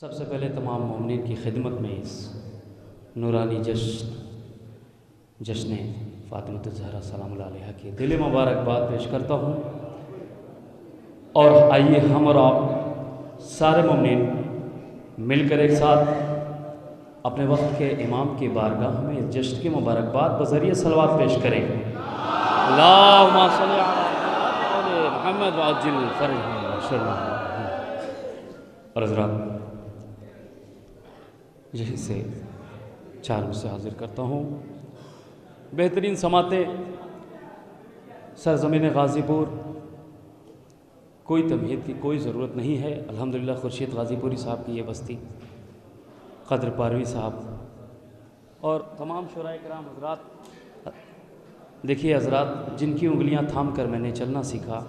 सबसे पहले तमाम मोमिनीन की खिदमत में इस नूरानी जश्न फ़ातिमा ज़हरा सलाम अलैहा की दिल मुबारकबाद पेश करता हूँ। और आइए हम और आप सारे मोमिनीन मिलकर एक साथ अपने वक्त के इमाम की बारगाह में इस जश्न की मुबारकबाद बज़रिए सलवात पेश करें। अल्लाहुम्मा सल्ली अला मुहम्मद व अज्जिल फ़रजहम। और हज़रात यहीं से चार मुझसे हाजिर करता हूँ। बेहतरीन समाते सरज़मीन गाज़ीपुर, कोई तमहीद की कोई ज़रूरत नहीं है। अल्हम्दुलिल्लाह खुर्शीद गाज़ीपुरी साहब की ये बस्ती, क़द्र पारवी साहब और तमाम शुराए किराम हज़रात। देखिए हज़रात, जिनकी उंगलियां थाम कर मैंने चलना सीखा,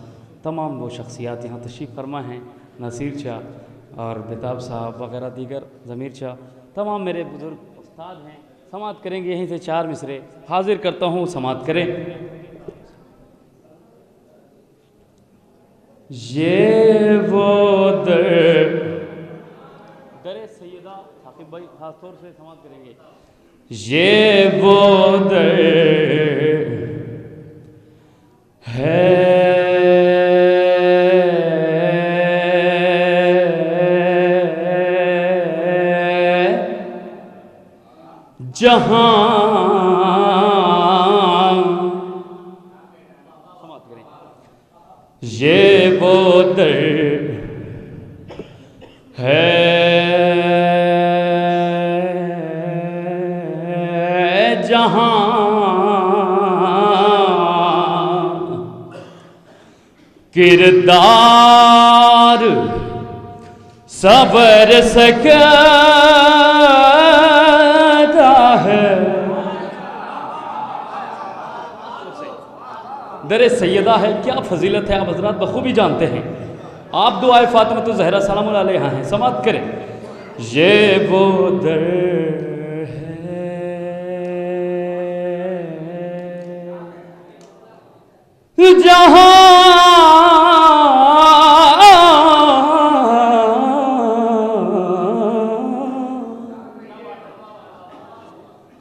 तमाम वो शख्सियात यहाँ तशरीफ़ फरमा हैं। नसीर शाह और बेताब साहब वगैरह दीगर, ज़मीर शाह, तमाम मेरे बुज़ुर्ग उस्ताद हैं। समात करेंगे यहीं से चार मिसरे हाजिर करता हूँ, समात करें। ये वो दरे सैयदा साकिब भाई खास तौर से समात करेंगे। ये वो दर है जहां समात करें। ये वो दर है जहां किरदार सबर सकता है। दरे सैयदा है, क्या फजीलत है, आप हजरात बखूबी जानते हैं। आप दुआए फ़ातिमा ज़हरा सलाम अलैहा हैं, समात करें। ये वो दर है जहां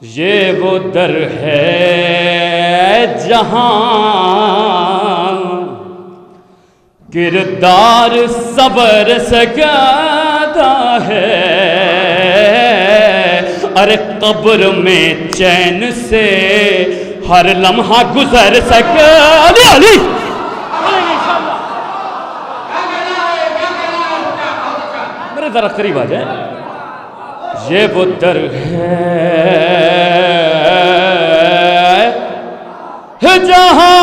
ये वो दर है जहां किरदार सबर सकता है। अरे कब्र में चैन से हर लम्हा गुजर सके। अली मेरे जरा करीब आ जाए। ये वो दर है जहां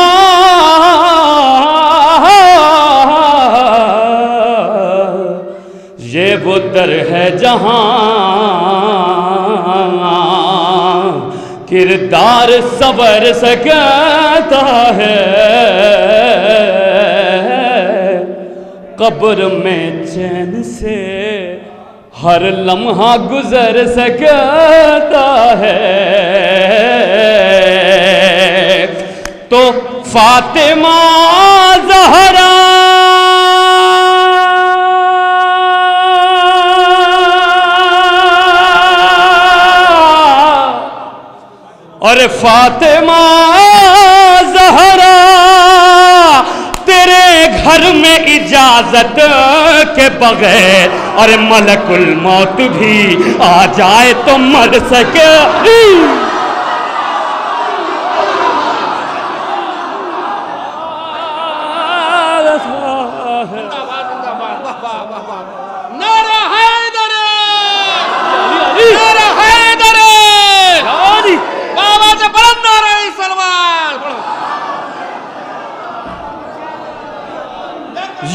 ये वो दर है जहां किरदार सबर सकता है। कब्र में चैन से हर लम्हा गुजर सकता है। तो फातिमा ज़हरा और फातिमा ज़हरा तेरे घर में इजाजत के बगैर और मलकुल मौत भी आ जाए तो मर सके।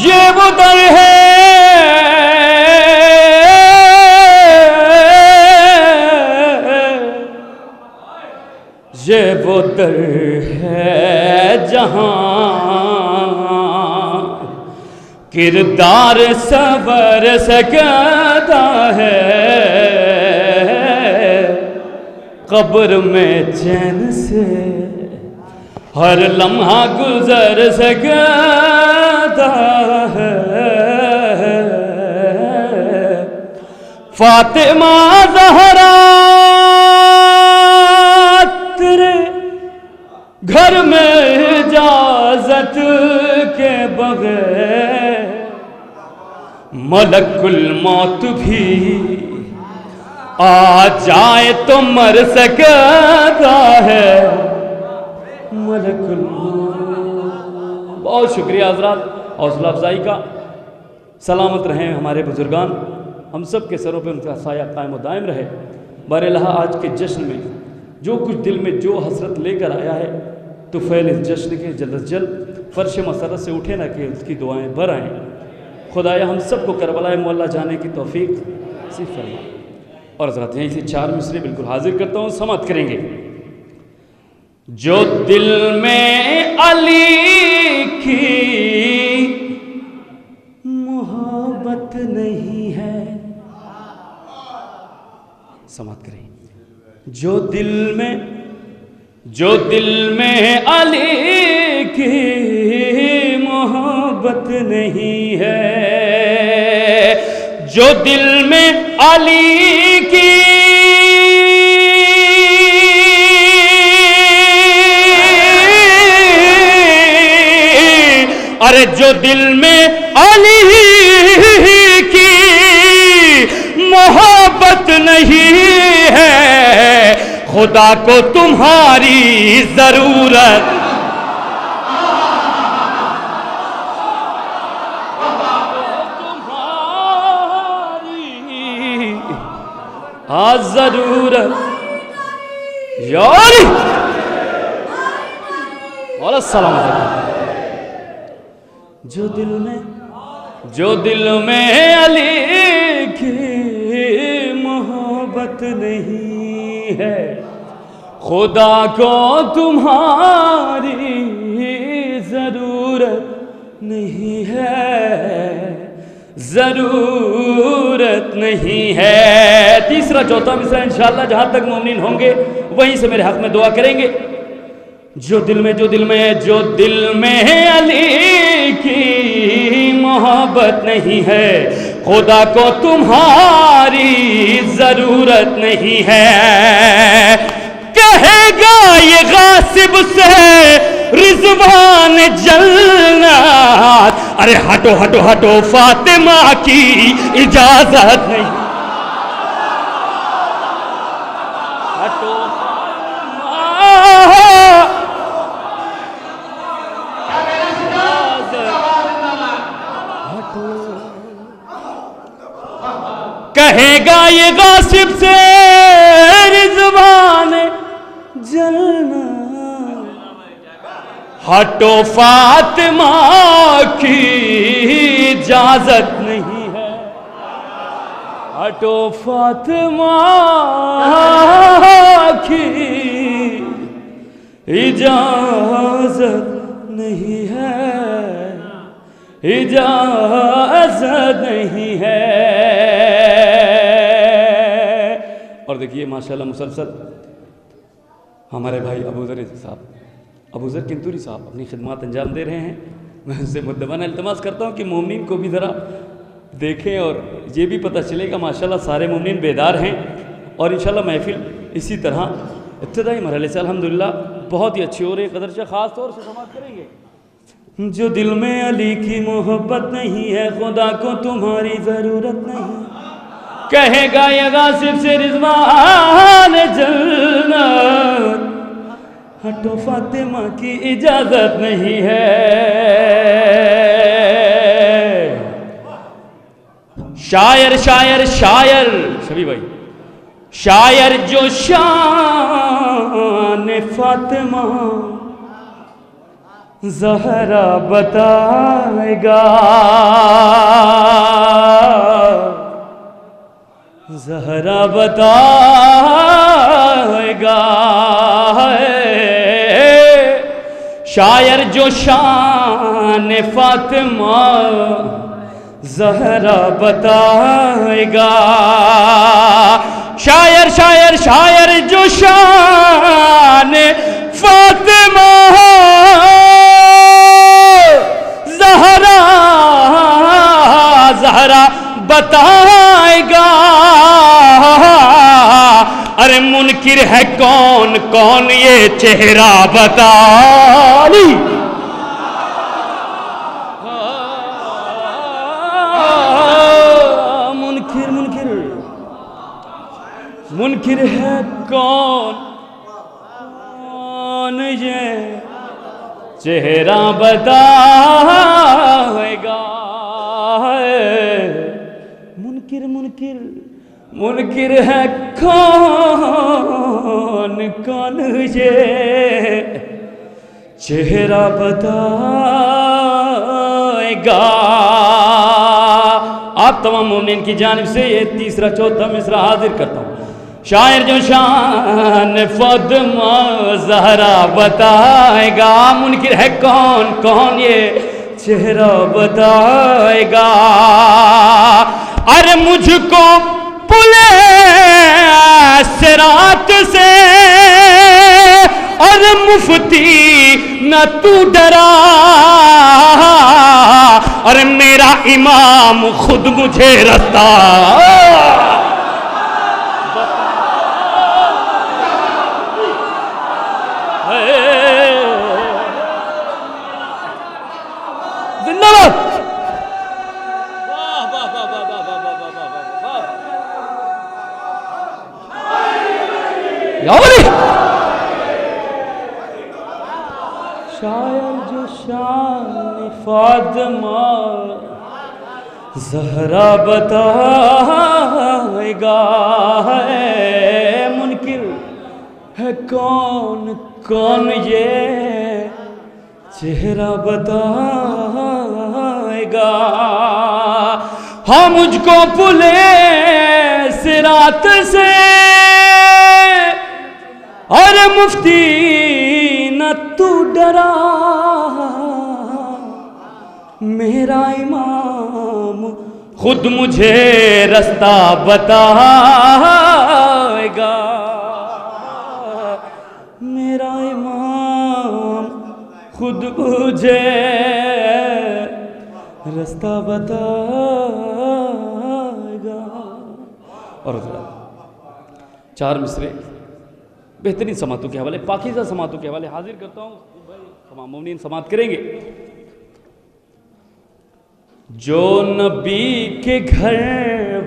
ये वो दर है ये वो दर है जहां किरदार सबर सकता है। कब्र में चैन से हर लम्हा गुजर सकता है। फातिमा ज़हरा तेरे घर में इजाजत के बगैर मलकुल मौत भी आ जाए तो मर सकता है मलकुल मौत। बहुत शुक्रिया हज़रात, हौसला अफजाई का। सलामत रहें हमारे बुजुर्गान, हम सब के सरों पे उनका साया कायम दायम रहे। बहरहाल आज के जश्न में जो कुछ दिल में जो हसरत लेकर आया है, तो फैल इस जश्न के जल्द अज जल्द फर्श मसरत से उठे ना कि उसकी दुआएं बर आएँ। खुदाया हम सबको करबलाए मौला जाने की तौफीक नसीब फरमा। और हज़रात यहीं से 4 मिसरे बिल्कुल हाजिर करता हूँ, समाप्त करेंगे। जो दिल में अली की मोहब्बत नहीं है, समाप्त करें। जो दिल में अली की मोहब्बत नहीं है, जो दिल में अली की अरे जो दिल में अली की मोहब्बत नहीं है, खुदा को तुम्हारी जरूरत जरूरत यार और अस्सलाम वालेकुम। जो दिल में अली की मोहब्बत नहीं है, खुदा को तुम्हारी जरूरत नहीं है, जरूरत नहीं है। तीसरा चौथा मिसरा इंशाअल्लाह जहां तक मोमिन होंगे वहीं से मेरे हक में दुआ करेंगे। जो दिल में अली की मोहब्बत नहीं है, खुदा को तुम्हारी जरूरत नहीं है। कहेगा ये गासिब से रिजवान जन्नत, अरे हटो हटो हटो फातिमा की इजाजत नहीं, हटो कहेगा ये गासिब से रिजवान जन्नत, हटो फातिमा की इजाजत नहीं है, हटो फातिमा की इजाजत नहीं है, इजाजत नहीं है। और देखिए माशाल्लाह मुसलसल हमारे भाई अबूजर साहब, अबूजर किंतूरी साहब अपनी खिदमत अंजाम दे रहे हैं। मैं उनसे मुद्दबाना इल्तमास करता हूँ कि मोमिन को भी ज़रा देखें और ये भी पता चलेगा माशाल्लाह सारे मोमिन बेदार हैं। और इंशाल्लाह महफिल इसी तरह इब्तिदाई मरहले से अल्हम्दुलिल्लाह बहुत ही अच्छी हो रही है। कदरचा ख़ास तौर से समाप्त करेंगे। जो दिल में अली की मोहब्बत नहीं है, खुदा को तुम्हारी ज़रूरत नहीं, कहेगा ये गासिब से रिजवान जन्नत, हटो फातिमा की इजाजत नहीं है। शायर शायर शायर शबी भाई, शायर जो शान फातिमा ज़हरा बताएगा, ज़हरा बताएगा। शायर जो शान फातिमा ज़हरा बताएगा, शायर शायर शायर जो शान फातिमा ज़हरा ज़हरा बताएगा। अरे मुनकिर है कौन कौन ये चेहरा बता ली। मुनकिर मुनकिर मुनकिर है कौन कौन ये चेहरा बताएगा। मुनकिर मुनकिर मुनकिर है कौन कौन ये चेहरा बताएगा। आप तमाम मोमिन की जानिब से ये तीसरा चौथा मिसरा हाजिर करता हूँ। शायर जो शान फातिमा ज़हरा बताएगा। मुनकिर है कौन कौन ये चेहरा बताएगा। अरे मुझको पुले सिरात से और मुफ्ती न तू डरा। अरे मेरा इमाम खुद मुझे रास्ता जिंदाबाद। वाह वाह वाह वाह वाह वाह वाह वाह वाह। शायर जो शान फातिमा ज़हरा बताएगा। मुनकिर है कौन कौन ये चेहरा बताएगा। हाँ मुझको पुले सिरात से और मुफ्ती न तू डरा। मेरा इमाम खुद मुझे रास्ता बताएगा। मेरा इमाम खुद मुझे रास्ता बताएगा। और चार मिसरे बेहतरीन समातों के हवाले, पाकीज़ा समातों के हवाले हाजिर करता हूँ। तमाम मोमिनीन समात करेंगे। जो नबी के घर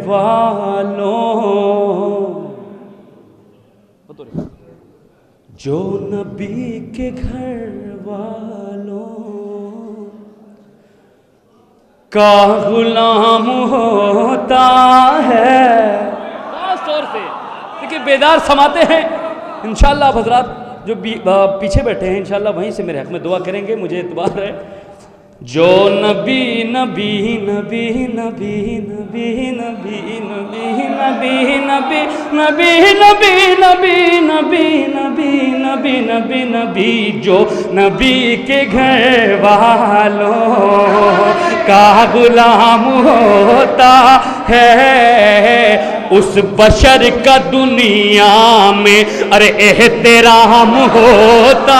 वालों, जो नबी के घर वालों का गुलाम होता है। खास तौर से देखिए बेदार समाते हैं। इंशाअल्लाह आप हजरात जो पीछे बैठे हैं इंशाअल्लाह वहीं से मेरे हक में दुआ करेंगे, मुझे इतबार है। जो नबी नबी नबी नबी नबी नबी नबी नबी नबी नबी नबी नबी नबी नबी नबी नबी नबी जो नबी के घर वालों का गुलाम होता है, उस बशर का दुनिया में अरे एहतराम होता।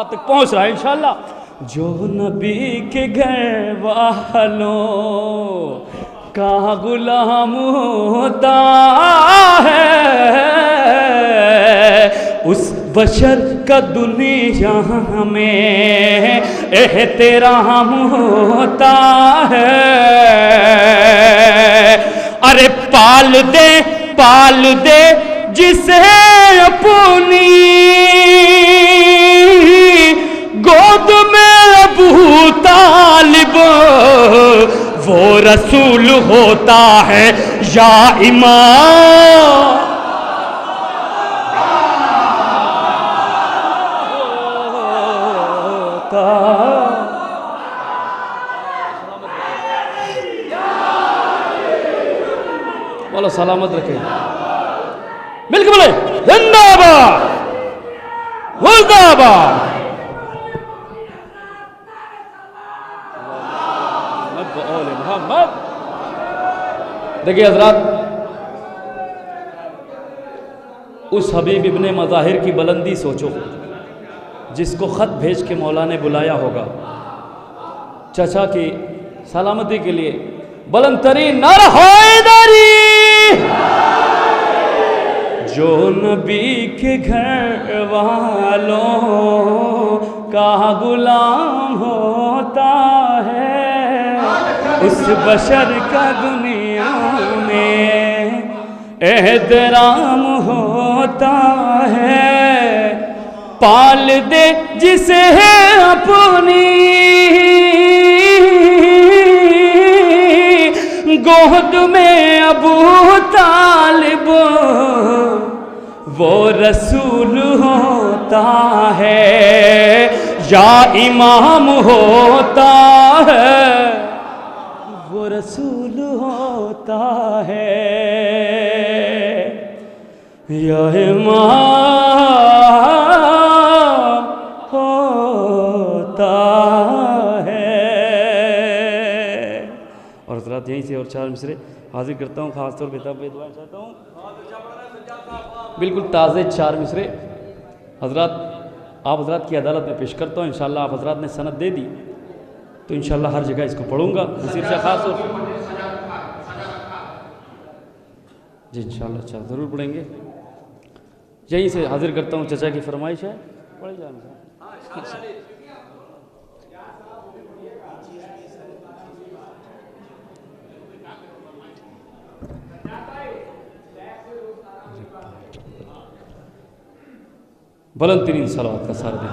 तक पहुंच रहा है इंशाअल्लाह। जो नबी के घर वालों का गुलाम होता है, उस बशर का दुनिया में एहतराम होता है। अरे पाल दे जिसे अपनी गोद में अबू तालिब, वो रसूल होता है या इमाम। बोलो सलामत रखे, मिलकर बोले जिंदाबाद मुर्दाबाद। देखिए हजरात, उस हबीब इब्ने मज़ाहिर की बुलंदी सोचो जिसको ख़त भेज के मौला ने बुलाया होगा चचा की सलामती के लिए बुलंद तरीन नारा हैदरी। जो नबी के घर वालों का गुलाम होता है, उस बशर का दुनिया में एहतराम होता है। पाल दे जिसे अपनी गोद में अबू तालिब, वो रसूल होता है या इमाम होता है, वो रसूल होता है या इमाम होता है। और हज़रात यहीं से और 4 मिसरे हाजिर करता हूँ, ख़ासतौर पर तब दुआ चाहता हूँ, बिल्कुल ताज़े 4 मिसरे हज़रात आप हज़रात की अदालत में पेश करता हूँ। इंशाअल्लाह आप हज़रात ने सनद दे दी तो इंशाअल्लाह हर जगह इसको पढ़ूँगा नसीब से ख़ास तौर जी इंशाअल्लाह। अच्छा ज़रूर पढ़ेंगे। यहीं से हाजिर करता हूँ, चचा की फरमाइश है, पढ़े जाए। बुलंद तरीन सलावत का सारा दिन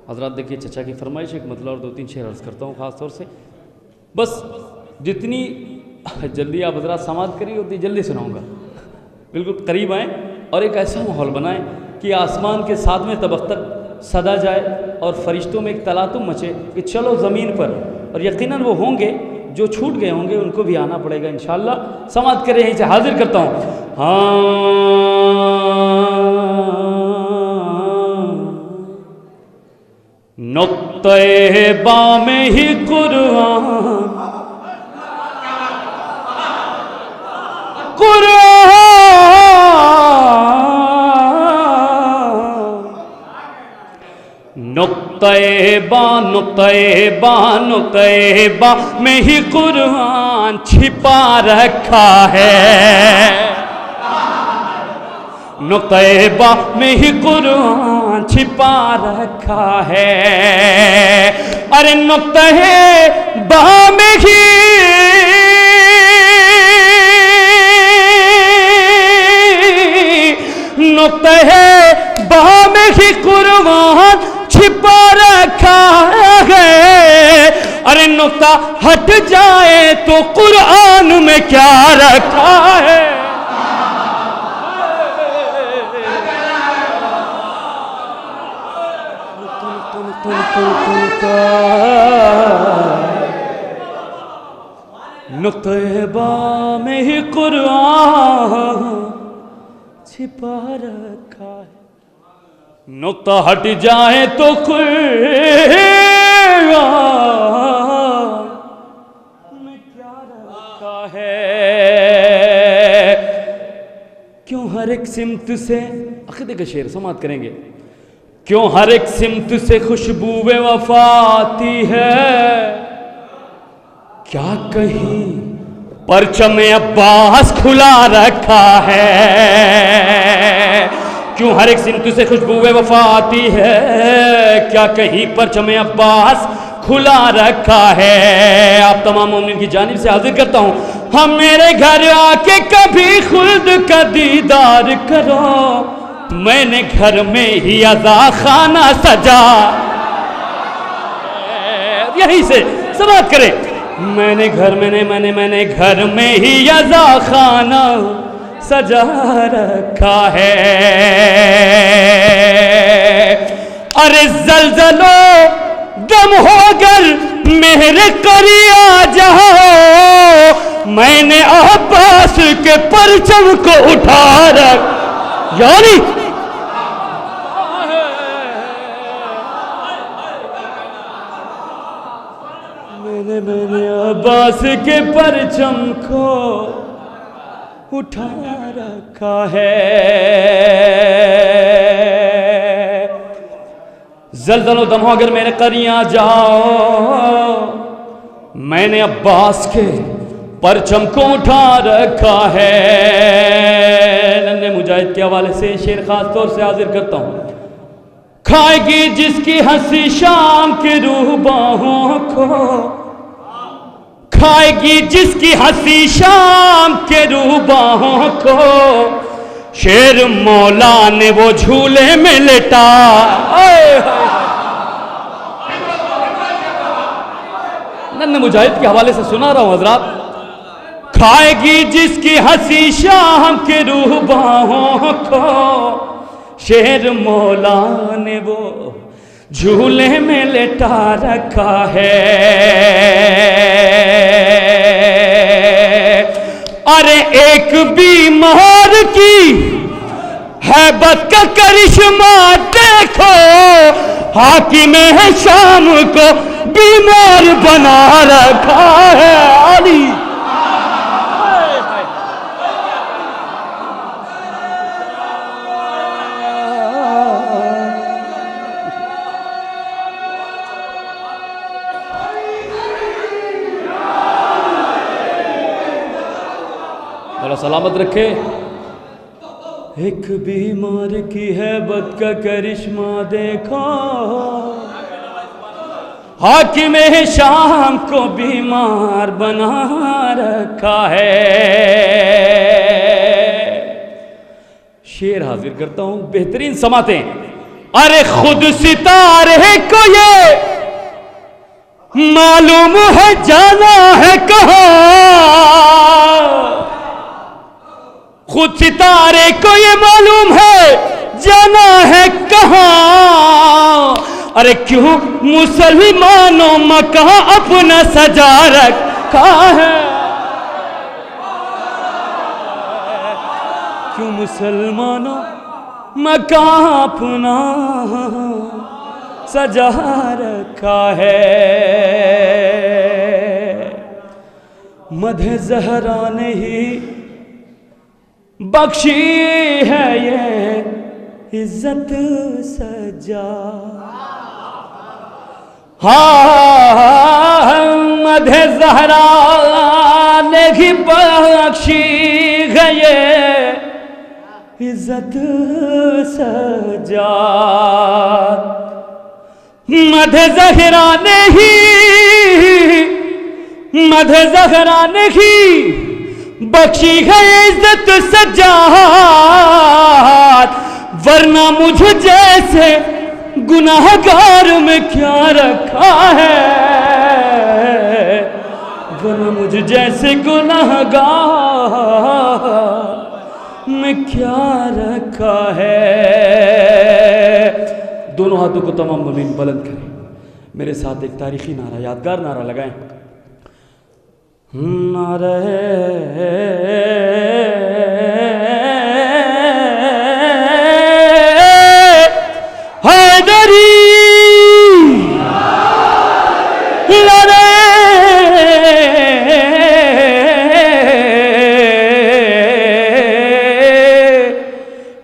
हज़रात देखिए चचा की फरमाइश एक मतलब और 2-3 शेर अर्ज़ करता हूँ ख़ास तौर से। बस जितनी जल्दी आप हज़रात समाअत करिए उतनी जल्दी सुनाऊँगा। बिल्कुल करीब आएँ और एक ऐसा माहौल बनाएं कि आसमान के 7वें तबक़ तक सदा जाए और फरिश्तों में एक तलातुम मचे कि चलो ज़मीन पर, और यकीनन वो होंगे जो छूट गए होंगे उनको भी आना पड़ेगा इंशाअल्लाह। समाअत करें, यहीं से हाजिर करता हूँ। नुक्ते बा में ही नुक्ते-बा में ही कुरान छिपा रखा है। नुक्ते-बा में ही कुरान छिपा रखा है। अरे नुक्ते-बा में ही नुक्ते-बा में ही कुरान छिपा रखा है। अरे नुक्ता हट जाए तो कुरान में क्या रखा है। नुक्ते-बा में ही कुरान छिपा रखा है। नुक्ता हट जाए तो कुरान में क्या रखा है। क्यों हर एक सिमत से अक़ीदे का शेर समाअत करेंगे। क्यों हर एक सिमत से खुशबूए वफा आती है। क्या कहीं परचम अब्बास खुला रखा है। क्यों हर एक सिमत से खुशबूए वफा आती है। क्या कहीं परचम अब्बास खुला रखा है। आप तमाम मोमिन की जानिब से हाजिर करता हूँ। हम मेरे घर आके कभी खुल्द का दीदार करो। मैंने घर में ही अज़ा खाना सजा। यहीं से समाअत करें। मैंने घर में ही अज़ा खाना सजा रखा है। अरे ज़लज़लो दम होकर मेरे करीब आ जाओ। मैंने अब्बास के परचम को उठा रख यानी मैंने अब्बास के परचम को उठा रखा है। जल्जलो दमो अगर मेरे करियां जाओ, मैंने अब्बास के परचम को उठा रखा है। नन्हे मुजाहिद के हवाले से शेर खास तौर से हाजिर करता हूं। खाएगी जिसकी हंसी शाम के रूह बाहों को, खाएगी जिसकी हंसी शाम के रूह बाहों को, शेर मौला ने वो झूले में लेटा। नन्हे मुजाहिद के हवाले से सुना रहा हूं हजरात। खाएगी जिसकी हंसी शाम के रूह बाहों को, शेर मौला ने वो झूले में लेटा रखा है। अरे एक बीमार की हैबत का करिश्मा देखो, हाकिम है शाम को बीमार बना रखा है। अली सलामत रखे। एक बीमार की हैबत का करिश्मा देखो, हाकिम है शाम को बीमार बना रखा है। शेर हाजिर करता हूं, बेहतरीन समातें। अरे खुद सितारे को ये मालूम है जाना है कहां, खुद सितारे को ये मालूम है जाना है कहां। अरे क्यों मुसलमानों मकां अपना सजा रखा है, क्यों मुसलमानों मकां अपना सजा रखा है। मधे ज़हरा ने ही बख्शी है ये इज्जत सजा, हाँ मधे ज़हरा ने ही बख्शी है ये इज्जत सजा। मधे ज़हरा ने ही, मधे ज़हरा ने ही बख्शी है इज्जत सजात, वरना मुझे जैसे गुनाहगार में क्या रखा है, वरना मुझे जैसे गुनाहगार में क्या रखा है। दोनों हाथों को तमाम मुमीन बुलंद करें, मेरे साथ एक तारीखी नारा, यादगार नारा लगाएं। नारे हैदरी, नारे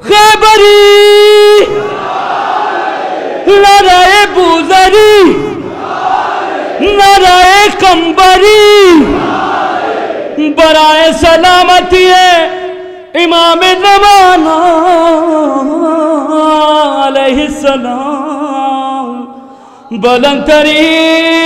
खैबरी, नारे बुज़री, नारे कंबरी, बराए सलामती है इमाम ज़माना अलैहिस्सलाम, बुलंद तरीन